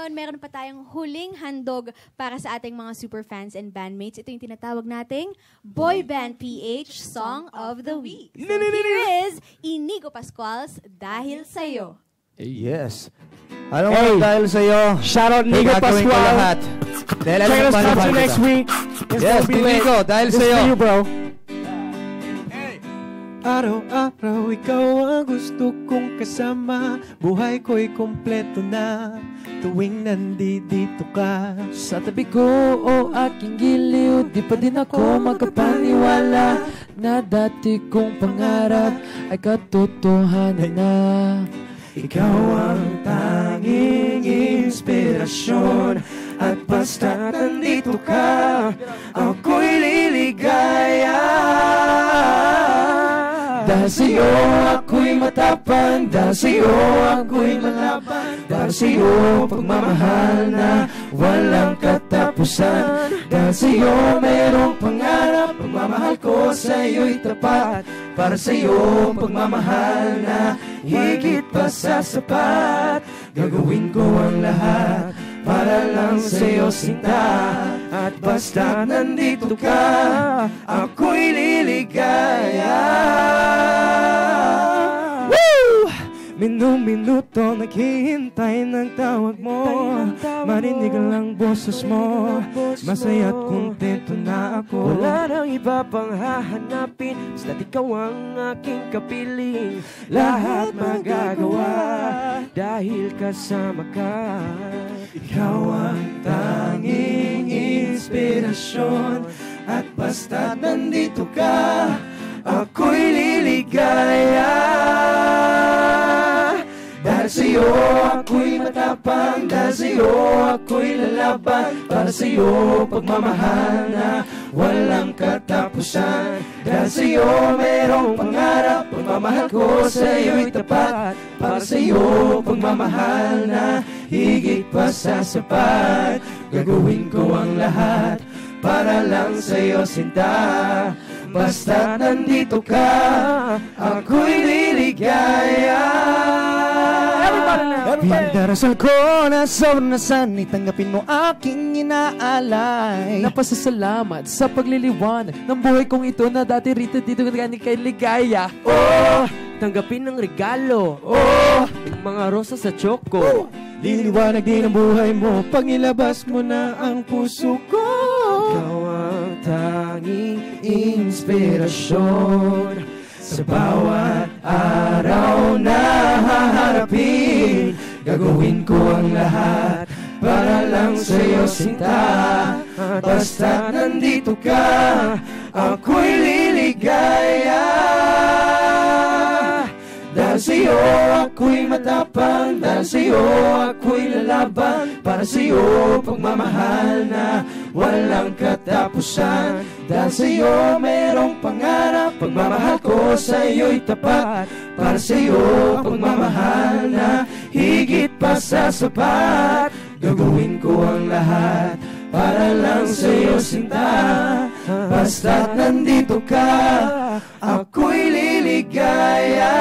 ngayon, meron pa tayong huling handog para sa ating mga superfans and bandmates. Ito yung tinatawag nating Boy Band PH Song of the Week. So here is Inigo Pascual's Dahil Sa'yo. Yes. Ano nga dahil sa'yo? Shoutout Inigo Pascual. Dahil alam mo Catch you next week. Yes, Inigo, dahil sa'yo. This for you, bro. Araw-araw ikaw ang gusto kong kasama. Buhay ko'y kompleto na tuwing nandito ka. Sa tabi ko o aking giliw, di pa din ako magkapaniwala na dati kong pangarap ay katotohanan na. Ikaw ang tanging inspirasyon, at basta nandito ka, ako'y liligaya. Dahil sa'yo ako'y matapang, dahil sa'yo ako'y malaban, dahil sa'yo pagmamahal na walang katapusan, dahil sa'yo mayroong pangarap, pagmamahal ko sa'yo'y tapat, para sa'yo pagmamahal na higit pa sa sapat. Gagawin ko ang lahat para lang sa'yo sinta, at basta nandito ka, ako'y liligaya. Woo! Minuto naghihintay ng tawag mo, marinig lang boses mo, masaya't kontento na ako. Wala nang iba pang hahanapin, basta't ikaw ang aking kapiling. Lahat magagawa dahil kasama ka. Ikaw ang tanging inspirasyon, at basta't nandito ka, ako'y liligaya. Dahil sa'yo ako'y matapang, dahil sa'yo ako'y lalaban, para sa'yo pagmamahal na walang katapusan. Dahil sa'yo mayroong pangarap, pagmamahal ko sa'yo'y tapat, para sa'yo pagmamahal na higit pa sa sapat. Gagawin ko ang lahat para lang sa'yo sinta, basta't nandito ka, ako'y liligaya. Pindarasal ko na sobrang nasan, itanggapin mo aking inaalay. Napasasalamat sa pagliliwanag ng buhay kong ito na dati rito dito kay ligaya. Oh, tanggapin ng regalo. Oh, yung mga rosa sa choco. Liliwanag din ang buhay mo pag nilabas mo na ang puso ko. Ikaw ang tanging inspirasyon, sa bawat araw na haharapin. Gagawin ko ang lahat para lang sa'yo sinta, basta nandito ka, ako'y liligaya. Dahil sa'yo ako'y matapang, dahil sa'yo ako'y lalaban, para sa'yo pagmamahal na walang katapusan. Dahil sa'yo mayroong pangarap, pagmamahal ko sa'yo'y tapat, para sa'yo pagmamahal na higit pa sa sapat. Gagawin ko ang lahat para lang sa'yo sinta, basta't nandito ka, ako'y liligaya.